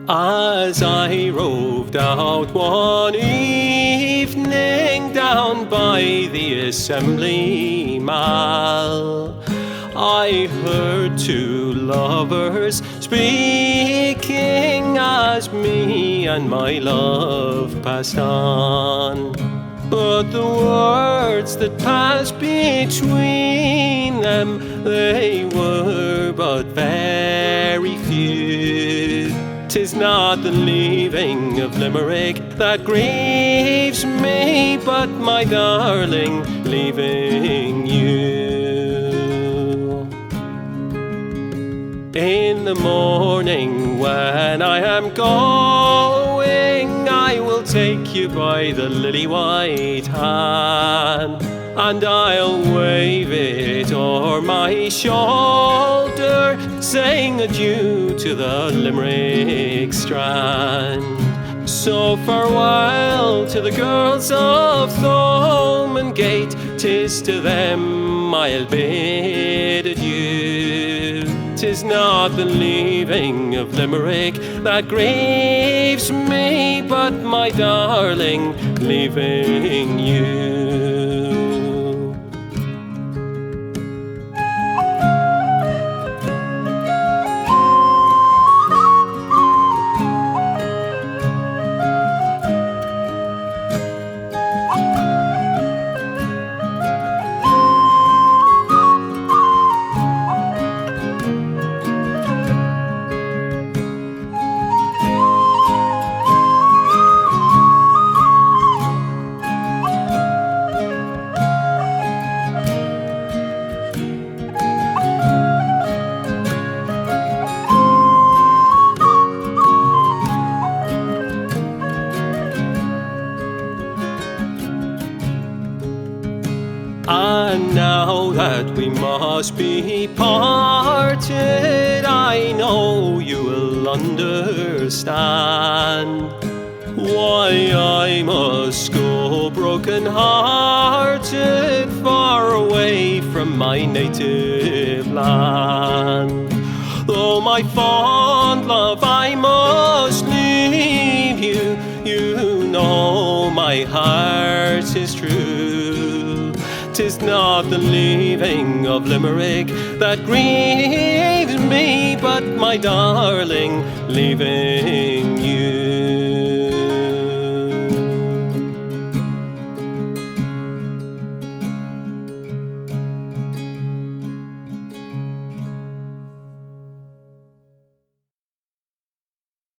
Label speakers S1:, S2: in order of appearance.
S1: As I roved out one evening down by the Assembly Mall, I heard two lovers speaking as me and my love passed on. But the words that passed between them, they were but very few. 'Tis not the leaving of Limerick that grieves me, but my darling, leaving you. In the morning when I am going, I will take you by the lily white hand, and I'll wave it o'er my shoulder, saying adieu to the Limerick strand. So farewell to the girls of Thomond Gate, 'tis to them I'll bid adieu. 'Tis not the leaving of Limerick that grieves me, but my darling, leaving you. And now that we must be parted, I know you will understand why I must go broken-hearted, far away from my native land. Though my fond love, I must leave you, you know my heart is true. 'Tis not the leaving of Limerick that grieves me, but my darling, leaving